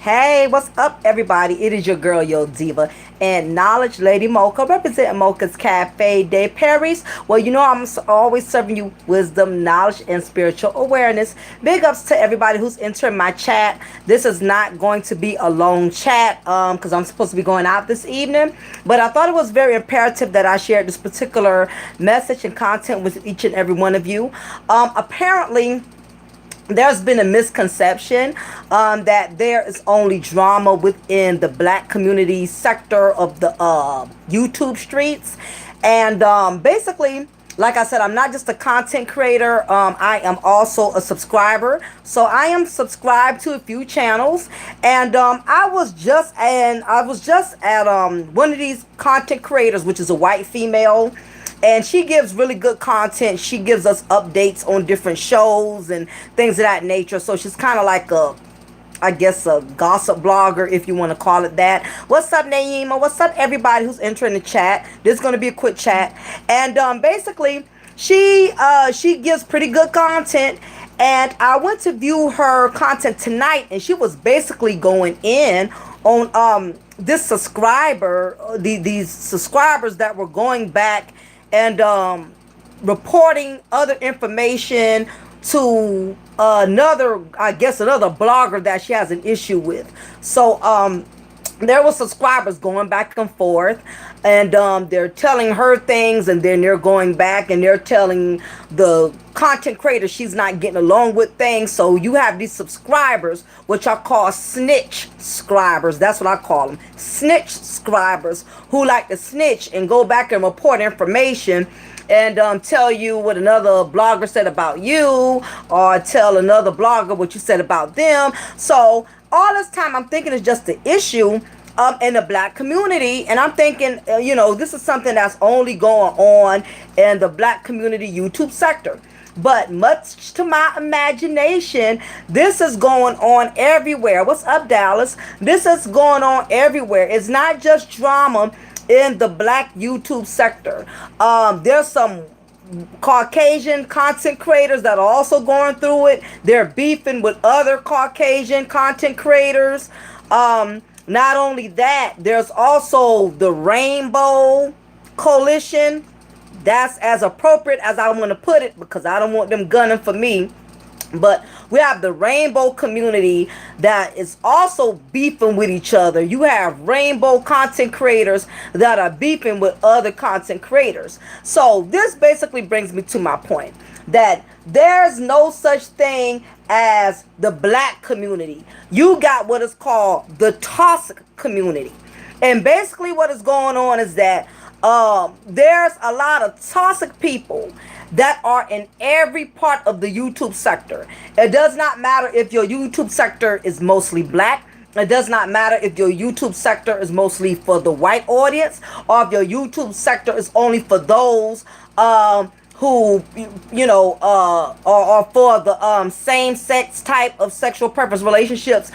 Hey, what's up, everybody? It is your girl, Yo Diva, and Knowledge Lady Mocha, representing Mocha's Cafe de Paris. Well, you know, always serving you wisdom, knowledge, and spiritual awareness. Big ups to everybody who's entering my chat. This is not going to be a long chat because I'm supposed to be going out this evening, but I thought it was very imperative that I shared this particular message and content with each and every one of you. Apparently, there's been a misconception that there is only drama within the black community sector of the YouTube streets. And basically, like I said, I'm not just a content creator. I am also a subscriber. So I am subscribed to a few channels, and I was just at one of these content creators, which is a white female, and she gives really good content. She gives us updates on different shows and things of that nature. So she's kind of like I guess a gossip blogger, if you want to call it that. What's up, Naima? What's up, everybody who's entering the chat? This is going to be a quick chat. And basically, she gives pretty good content. And I went to view her content tonight, and she was basically going in on this subscriber, these subscribers that were going back and reporting other information to another blogger that she has an issue with. So there were subscribers going back and forth, and they're telling her things, and then they're going back and they're telling the content creator she's not getting along with things. So you have these subscribers, which I call snitch scribers. That's what I call them, snitch scribers, who like to snitch and go back and report information and tell you what another blogger said about you, or tell another blogger what you said about them. So all this time I'm thinking it's just the issue in the black community, and I'm thinking, this is something that's only going on in the black community YouTube sector. But much to my imagination, this is going on everywhere. What's up, Dallas? This is going on everywhere. It's not just drama in the black YouTube sector. There's some Caucasian content creators that are also going through it. They're beefing with other Caucasian content creators. Not only that, there's also the Rainbow Coalition. That's as appropriate as I want to put it, because I don't want them gunning for me. But we have the rainbow community that is also beefing with each other. You have rainbow content creators that are beefing with other content creators. So this basically brings me to my point that there's no such thing as the black community. You got what is called the toxic community. And basically what is going on is that there's a lot of toxic people that are in every part of the YouTube sector. It does not matter if your YouTube sector is mostly black. It does not matter if your YouTube sector is mostly for the white audience, or if your YouTube sector is only for those who, are for the same-sex type of sexual preference relationships.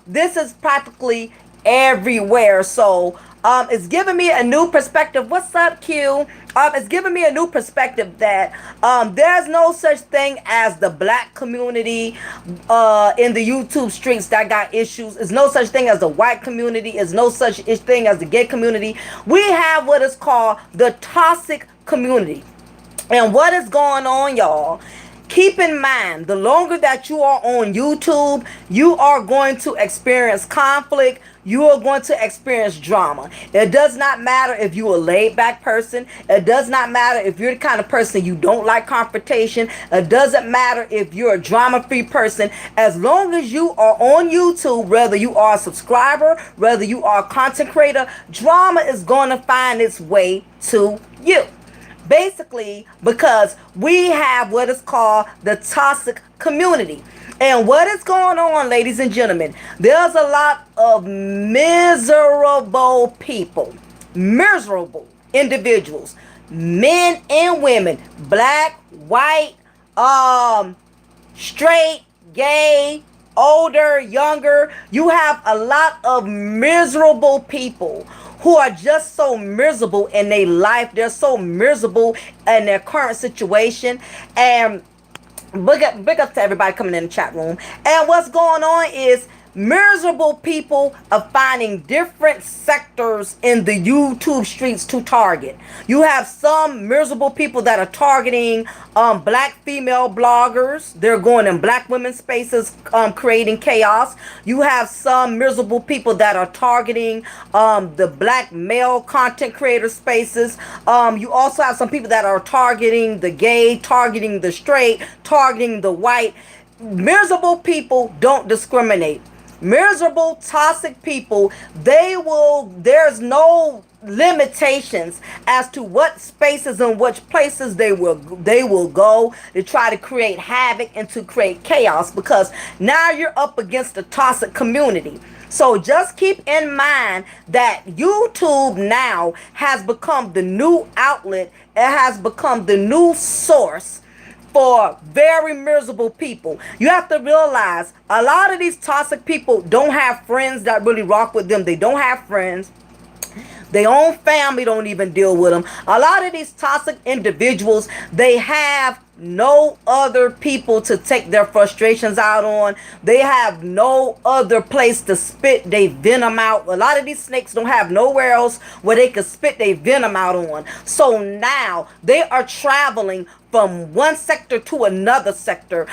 This is practically everywhere. So it's giving me a new perspective. What's up, Q? It's giving me a new perspective that there's no such thing as the black community in the YouTube streets that got issues. There's no such thing as the white community. There's no such thing as the gay community. We have what is called the toxic community. And what is going on, y'all? Keep in mind, the longer that you are on YouTube, you are going to experience conflict. You are going to experience drama. It does not matter if you're a laid-back person. It does not matter if you're the kind of person you don't like confrontation. It doesn't matter if you're a drama-free person. As long as you are on YouTube, whether you are a subscriber, whether you are a content creator, drama is going to find its way to you. Basically, because we have what is called the toxic community. And what is going on, ladies and gentlemen? There's a lot of miserable people, miserable individuals, men and women, black, white, straight, gay, older, younger. You have a lot of miserable people who are just so miserable in their life. They're so miserable in their current situation. And big up to everybody coming in the chat room. And what's going on is miserable people are finding different sectors in the YouTube streets to target. You have some miserable people that are targeting black female bloggers. They're going in black women's spaces, creating chaos. You have some miserable people that are targeting the black male content creator spaces. You also have some people that are targeting the gay, targeting the straight, targeting the white. Miserable people don't discriminate. Miserable, toxic people, there's no limitations as to what spaces and which places they will go to try to create havoc and to create chaos, because now you're up against a toxic community. So just keep in mind that YouTube now has become the new outlet. It has become the new source for very miserable people. You have to realize a lot of these toxic people don't have friends that really rock with them. They don't have friends. Their own family don't even deal with them. A lot of these toxic individuals, they have no other people to take their frustrations out on. They have no other place to spit their venom out. A lot of these snakes don't have nowhere else where they can spit their venom out on. So now they are traveling from one sector to another sector,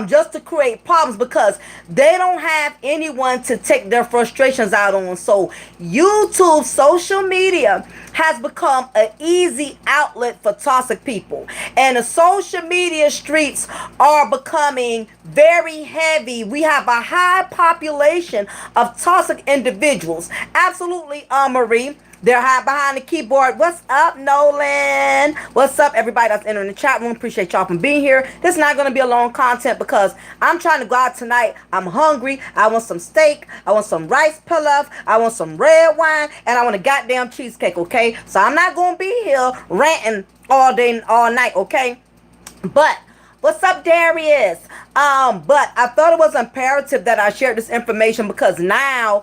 just to create problems, because they don't have anyone to take their frustrations out on. So YouTube, social media, has become an easy outlet for toxic people. And the social media streets are becoming very heavy. We have a high population of toxic individuals. Absolutely, Marie. They're hiding behind the keyboard. What's up, Nolan? What's up, everybody that's entering the chat room? Appreciate y'all for being here. This is not going to be a long content because I'm trying to go out tonight. I'm hungry. I want some steak. I want some rice pilaf. I want some red wine. And I want a goddamn cheesecake, okay? So I'm not going to be here ranting all day and all night, okay? But what's up, Darius? But I thought it was imperative that I shared this information, because now,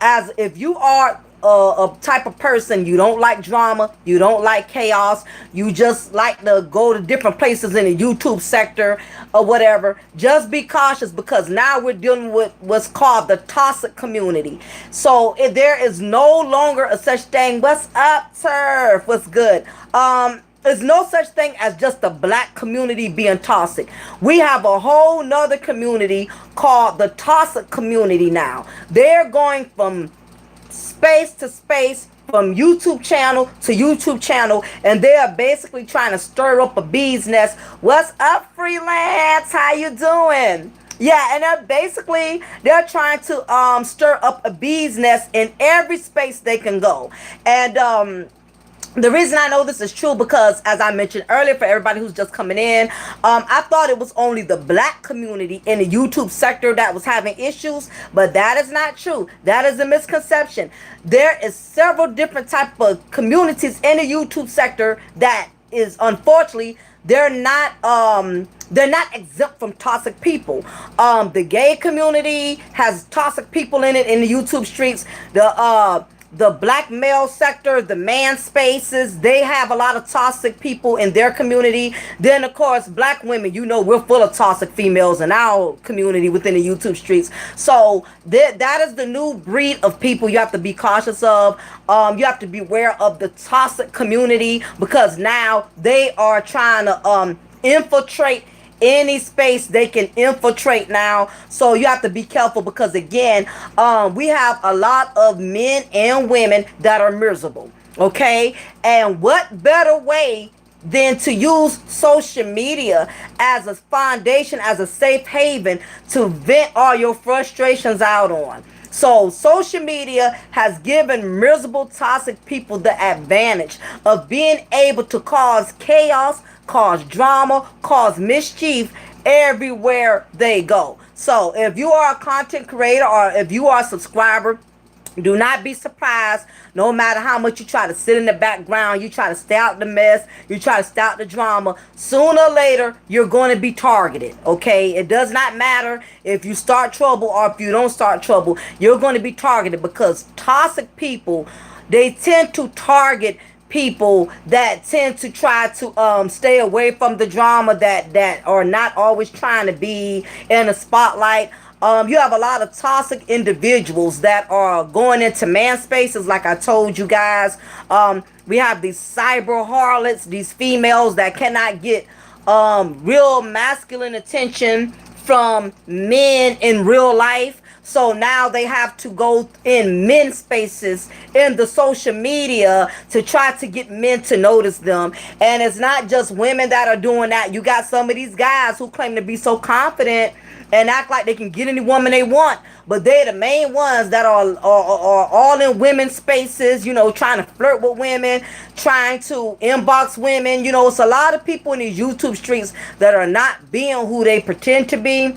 as if you are a type of person, you don't like drama, you don't like chaos, you just like to go to different places in the YouTube sector or whatever, just be cautious, because now we're dealing with what's called the toxic community. So if there is no longer a such thing. What's up, Turf? What's good? There's no such thing as just the black community being toxic. We have a whole nother community called the toxic community now. They're going from space to space, from YouTube channel to YouTube channel, and they are basically trying to stir up a bee's nest. What's up, freelance? How you doing? Yeah, and they're trying to stir up a bee's nest in every space they can go. And the reason I know this is true, because as I mentioned earlier, for everybody who's just coming in, I thought it was only the black community in the YouTube sector that was having issues, but that is not true. That is a misconception. There is several different type of communities in the YouTube sector that is, unfortunately, they're not exempt from toxic people. The gay community has toxic people in it in the YouTube streets. The black male sector, the man spaces, they have a lot of toxic people in their community. Then, of course, black women, we're full of toxic females in our community within the YouTube streets. So that is the new breed of people you have to be cautious of. You have to be aware of the toxic community, because now they are trying to infiltrate any space they can infiltrate now. So you have to be careful, because again, we have a lot of men and women that are miserable, okay? And what better way than to use social media as a foundation, as a safe haven to vent all your frustrations out on. So social media has given miserable, toxic people the advantage of being able to cause chaos, cause drama, cause mischief everywhere they go. So if you are a content creator, or if you are a subscriber, do not be surprised. No matter how much you try to sit in the background, you try to stay out the mess, you try to stay out the drama, sooner or later you're going to be targeted, okay? It does not matter if you start trouble or if you don't start trouble. You're going to be targeted, because toxic people, they tend to target people that tend to try to stay away from the drama, that are not always trying to be in the spotlight. You have a lot of toxic individuals that are going into man spaces, like I told you guys. We have these cyber harlots, these females that cannot get real masculine attention from men in real life. So now they have to go in men's spaces in the social media to try to get men to notice them. And it's not just women that are doing that. You got some of these guys who claim to be so confident and act like they can get any woman they want, but they're the main ones that are all in women's spaces, you know, trying to flirt with women, trying to inbox women. You know, it's a lot of people in these YouTube streets that are not being who they pretend to be.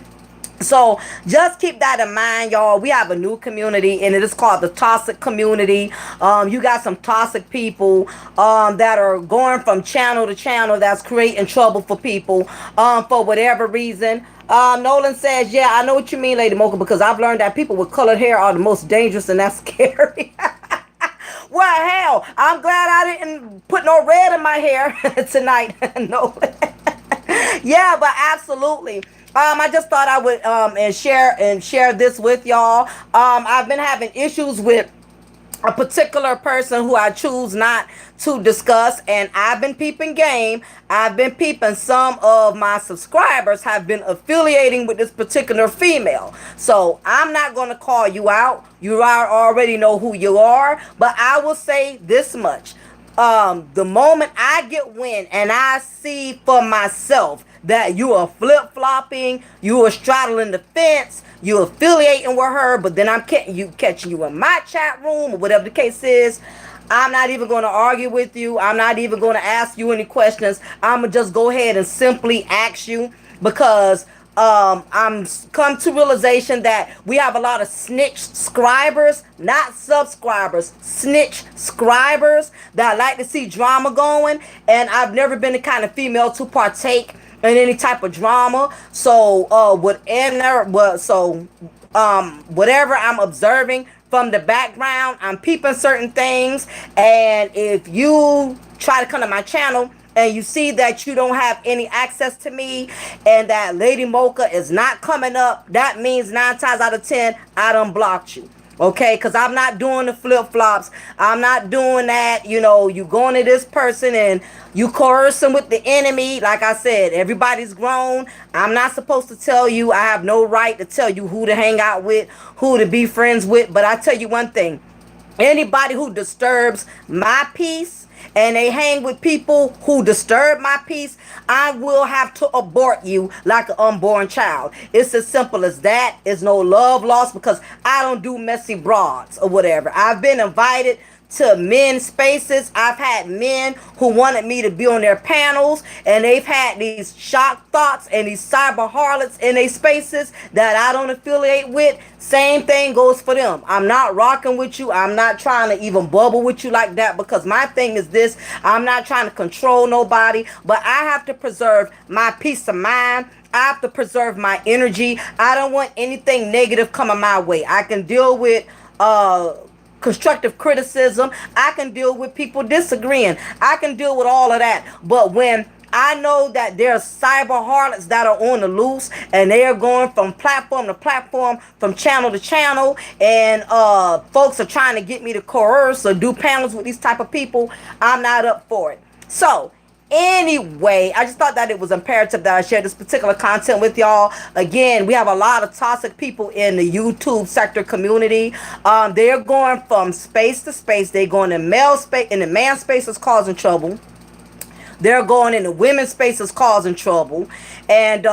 So just keep that in mind, y'all. We have a new community, and it is called the toxic community. You got some toxic people that are going from channel to channel that's creating trouble for people for whatever reason. Nolan says, yeah, I know what you mean, Lady Mocha, because I've learned that people with colored hair are the most dangerous, and that's scary. Well, hell, I'm glad I didn't put no red in my hair tonight. No. Yeah, but absolutely. I just thought I would and share this with y'all. I've been having issues with a particular person who I choose not to discuss, and I've been peeping game. I've been peeping. Some of my subscribers have been affiliating with this particular female, so I'm not going to call you out. You already know who you are, but I will say this much. The moment I get wind and I see for myself that you are flip-flopping, you are straddling the fence, you affiliating with her, but then I'm catching you in my chat room or whatever the case is, I'm not even going to argue with you. I'm not even going to ask you any questions. I'm going to just go ahead and simply ask you, because I'm come to realization that we have a lot of snitch scribers, not subscribers, snitch scribers that like to see drama going, and I've never been the kind of female to partake in any type of drama. So whatever I'm observing from the background, I'm peeping certain things, and if you try to come to my channel and you see that you don't have any access to me and that Lady Mocha is not coming up, that means 9 times out of 10 I done blocked you. Okay, because I'm not doing the flip-flops. I'm not doing that. You know, you going to this person and you coercing with the enemy. Like I said, everybody's grown. I'm not supposed to tell you. I have no right to tell you who to hang out with, who to be friends with. But I tell you one thing. Anybody who disturbs my peace and they hang with people who disturb my peace, I will have to abort you like an unborn child. It's as simple as that. It's no love lost, because I don't do messy broads or whatever. I've been invited to men's spaces. I've had men who wanted me to be on their panels, and they've had these shock thoughts and these cyber harlots in their spaces that I don't affiliate with. Same thing goes for them. I'm not rocking with you. I'm not trying to even bubble with you like that, because my thing is this: I'm not trying to control nobody, but I have to preserve my peace of mind. I have to preserve my energy. I don't want anything negative coming my way. I can deal with constructive criticism. I can deal with people disagreeing. I can deal with all of that. But when I know that there's cyber harlots that are on the loose, and they are going from platform to platform, from channel to channel, and folks are trying to get me to coerce or do panels with these type of people, I'm not up for it. So anyway, I just thought that it was imperative that I share this particular content with y'all. Again, we have a lot of toxic people in the YouTube sector community. They're going from space to space. They're going in male space, in the man spaces, causing trouble. They're going into women's spaces, causing trouble. And,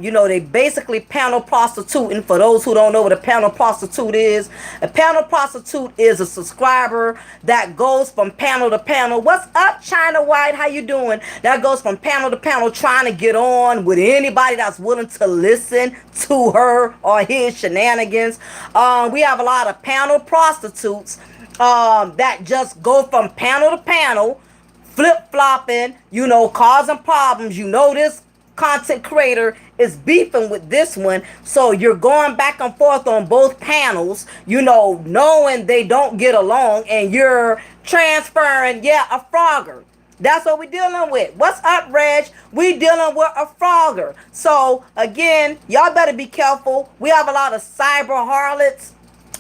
you know, they basically panel prostituting. For those who don't know what a panel prostitute is, a panel prostitute is a subscriber that goes from panel to panel. What's up, China White? How you doing? That goes from panel to panel, trying to get on with anybody that's willing to listen to her or his shenanigans. We have a lot of panel prostitutes that just go from panel to panel, flip-flopping, you know, causing problems. You know, this content creator is beefing with this one, so you're going back and forth on both panels, you know, knowing they don't get along, and you're transferring, yeah, a frogger. That's what we're dealing with. What's up, Reg? We dealing with a frogger. So again, y'all better be careful. We have a lot of cyber harlots.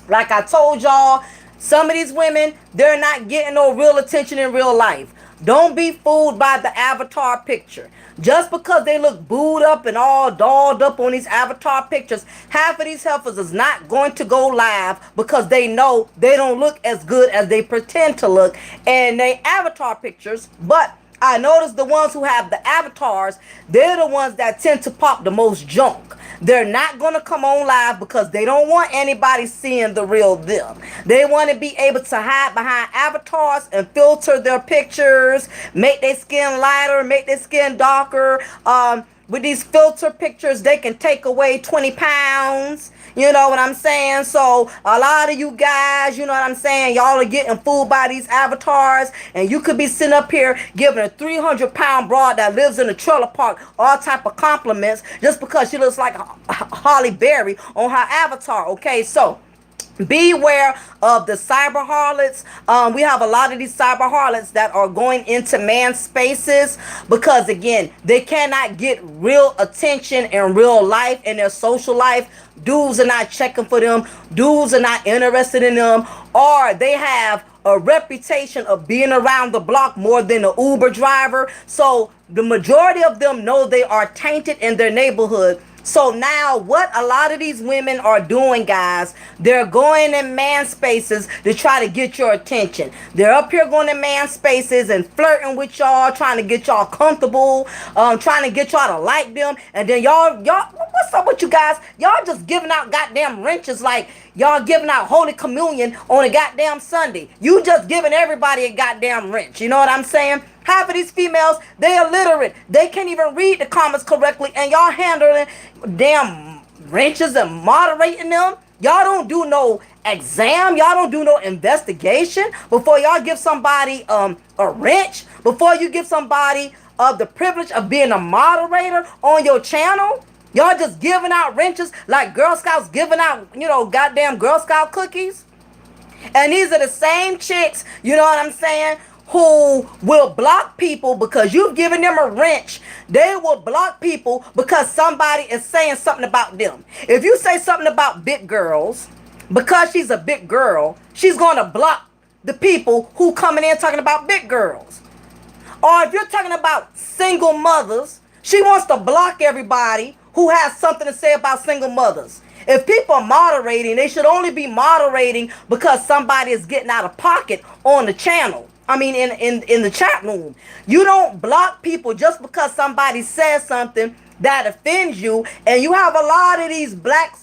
Like I told y'all, some of these women, they're not getting no real attention in real life. Don't be fooled by the avatar picture. Just because they look booed up and all dolled up on these avatar pictures, half of these heifers is not going to go live because they know they don't look as good as they pretend to look in their avatar pictures. But I notice the ones who have the avatars, they're the ones that tend to pop the most junk. They're not going to come on live because they don't want anybody seeing the real them. They want to be able to hide behind avatars and filter their pictures, make their skin lighter, make their skin darker. With these filter pictures, they can take away 20 pounds. You know what I'm saying? So a lot of you guys, you know what I'm saying, y'all are getting fooled by these avatars, and you could be sitting up here giving a 300-pound broad that lives in a trailer park all type of compliments just because she looks like Holly Berry on her avatar. Okay, so beware of the cyber harlots. We have a lot of these cyber harlots that are going into man spaces because, again, they cannot get real attention in real life, in their social life. Dudes are not checking for them. Dudes are not interested in them. Or they have a reputation of being around the block more than an Uber driver. So the majority of them know they are tainted in their neighborhood. So now what a lot of these women are doing, guys, they're going in man spaces to try to get your attention. They're up here going in man spaces and flirting with y'all, trying to get y'all comfortable, trying to get y'all to like them. And then y'all, what's up with you guys? Y'all just giving out goddamn wrenches like y'all giving out Holy Communion on a goddamn Sunday. You just giving everybody a goddamn wrench. You know what I'm saying? Half of these females, they illiterate. They can't even read the comments correctly, and y'all handling damn wrenches and moderating them. Y'all don't do no exam. Y'all don't do no investigation before y'all give somebody a wrench. Before you give somebody the privilege of being a moderator on your channel. Y'all just giving out wrenches like Girl Scouts giving out, you know, goddamn Girl Scout cookies. And these are the same chicks, you know what I'm saying, who will block people because you've given them a wrench. They will block people because somebody is saying something about them. If you say something about big girls, because she's a big girl, she's going to block the people who coming in talking about big girls. Or if you're talking about single mothers, she wants to block everybody who has something to say about single mothers. If people are moderating, they should only be moderating because somebody is getting out of pocket on the channel. I mean, in the chat room. You don't block people just because somebody says something that offends you. And you have a lot of these black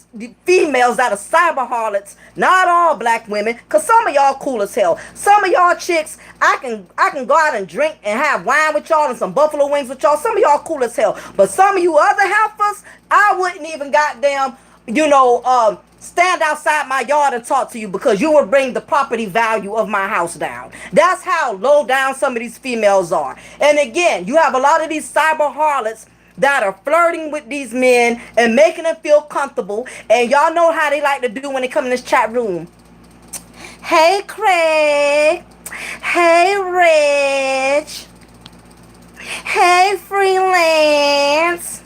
females that are cyber harlots. Not all black women, because some of y'all cool as hell. Some of y'all chicks, I can go out and drink and have wine with y'all and some buffalo wings with y'all. Some of y'all cool as hell. But some of you other heifers, I wouldn't even goddamn, you know, stand outside my yard and talk to you because you would bring the property value of my house down. That's how low down some of these females are. And again, you have a lot of these cyber harlots that are flirting with these men and making them feel comfortable. And y'all know how they like to do when they come in this chat room. Hey, Craig. Hey, Rich. Hey, Freelance.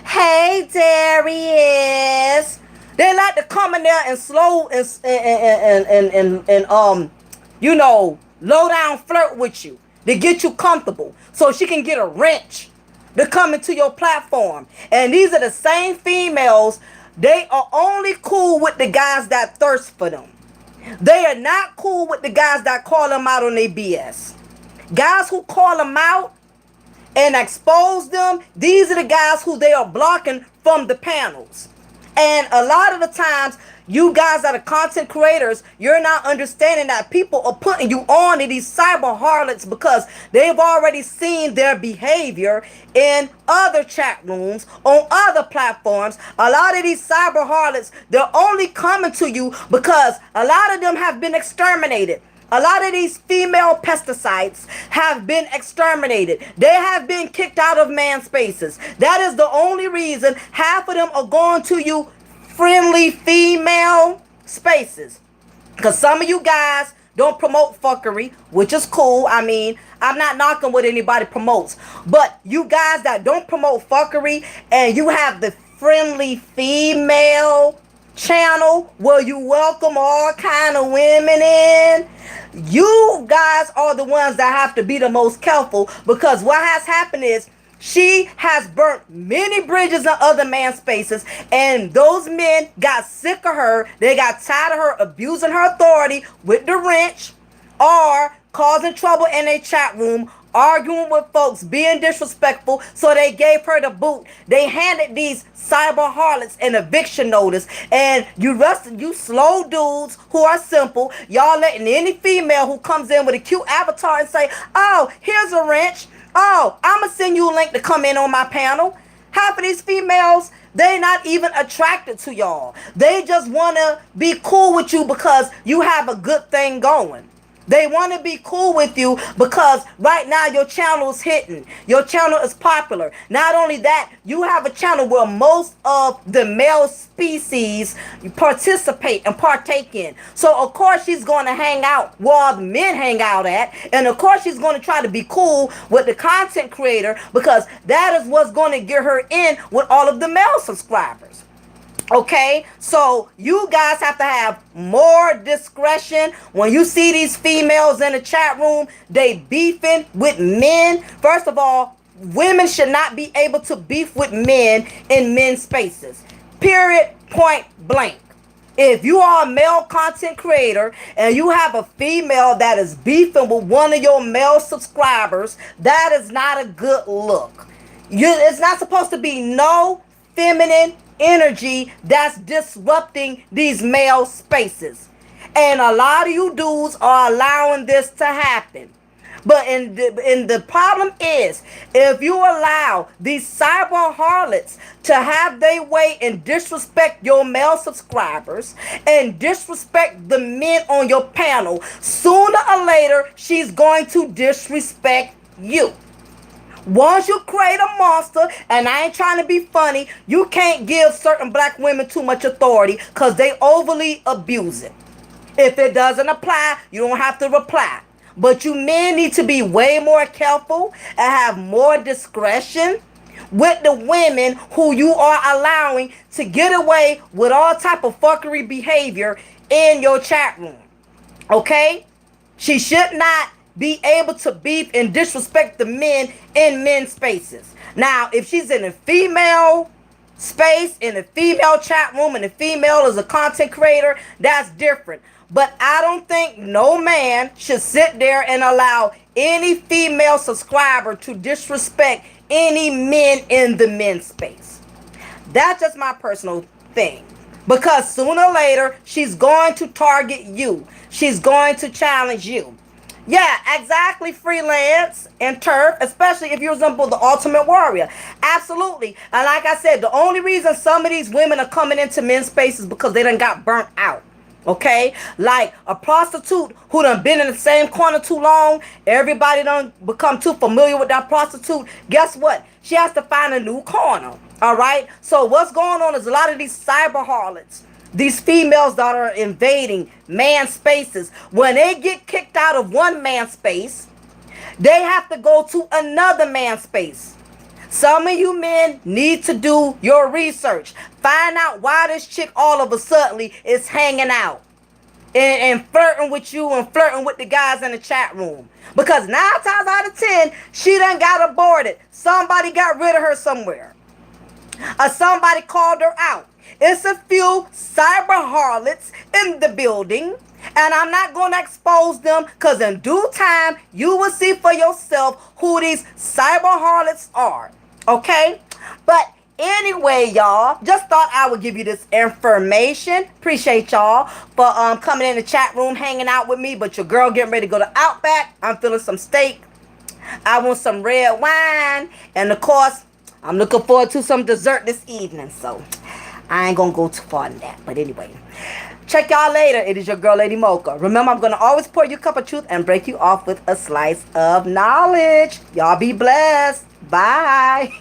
Hey, Darius. They like to come in there and slow and you know, low down flirt with you to get you comfortable so she can get a wrench to come into your platform. And these are the same females. They are only cool with the guys that thirst for them. They are not cool with the guys that call them out on their BS. Guys who call them out and expose them, these are the guys who they are blocking from the panels. And a lot of the times, you guys that are content creators, you're not understanding that people are putting you on to these cyber harlots because they've already seen their behavior in other chat rooms, on other platforms. A lot of these cyber harlots, they're only coming to you because a lot of them have been exterminated. A lot of these female pesticides have been exterminated. They have been kicked out of man spaces. That is the only reason half of them are going to you friendly female spaces. Because some of you guys don't promote fuckery, which is cool. I mean, I'm not knocking what anybody promotes. But you guys that don't promote fuckery and you have the friendly female channel where you welcome all kind of women in, you guys are the ones that have to be the most careful, because what has happened is she has burnt many bridges in other man's spaces, and those men got sick of her. They got tired of her abusing her authority with the wrench, or causing trouble in a chat room, arguing with folks, being disrespectful, so they gave her the boot. They handed these cyber harlots an eviction notice, and you slow dudes who are simple, y'all letting any female who comes in with a cute avatar and say, oh, here's a wrench, oh, I'm gonna send you a link to come in on my panel. Half of these females, they not even attracted to y'all. They just want to be cool with you because you have a good thing going. They want to be cool with you because right now your channel is hitting. Your channel is popular. Not only that, you have a channel where most of the male species participate and partake in. So of course she's going to hang out where all the men hang out at. And of course she's going to try to be cool with the content creator, because that is what's going to get her in with all of the male subscribers. Okay, so you guys have to have more discretion when you see these females in the chat room. They beefing with men. First of all, women should not be able to beef with men in men's spaces. Period. Point blank. If you are a male content creator and you have a female that is beefing with one of your male subscribers, that is not a good look. It's not supposed to be no feminine energy that's disrupting these male spaces, and a lot of you dudes are allowing this to happen. But in the problem is, if you allow these cyber harlots to have their way and disrespect your male subscribers and disrespect the men on your panel, sooner or later she's going to disrespect you. Once you create a monster, and I ain't trying to be funny, you can't give certain black women too much authority because they overly abuse it. If it doesn't apply, you don't have to reply. But you men need to be way more careful and have more discretion with the women who you are allowing to get away with all type of fuckery behavior in your chat room. Okay? She should not be able to beef and disrespect the men in men's spaces. Now, if she's in a female space, in a female chat room, and the female is a content creator, that's different. But I don't think no man should sit there and allow any female subscriber to disrespect any men in the men's space. That's just my personal thing. Because sooner or later, she's going to target you. She's going to challenge you. Yeah, exactly, freelance and turf, especially if you resemble the ultimate warrior. Absolutely. And like I said, the only reason some of these women are coming into men's spaces is because they done got burnt out. Okay? Like a prostitute who done been in the same corner too long, everybody done become too familiar with that prostitute. Guess what? She has to find a new corner. All right? So what's going on is a lot of these cyber harlots, these females that are invading man spaces, when they get kicked out of one man's space, they have to go to another man's space. Some of you men need to do your research. Find out why this chick all of a sudden is hanging out and flirting with you and flirting with the guys in the chat room. Because 9 times out of 10, she done got aborted. Somebody got rid of her somewhere. Or somebody called her out. It's a few cyber harlots in the building, and I'm not going to expose them, because in due time, you will see for yourself who these cyber harlots are. Okay? But anyway, y'all, just thought I would give you this information. Appreciate y'all for coming in the chat room, hanging out with me. But your girl getting ready to go to Outback. I'm feeling some steak. I want some red wine. And of course, I'm looking forward to some dessert this evening. So I ain't gonna go too far in that. But anyway, check y'all later. It is your girl, Lady Mocha. Remember, I'm gonna always pour you a cup of truth and break you off with a slice of knowledge. Y'all be blessed. Bye.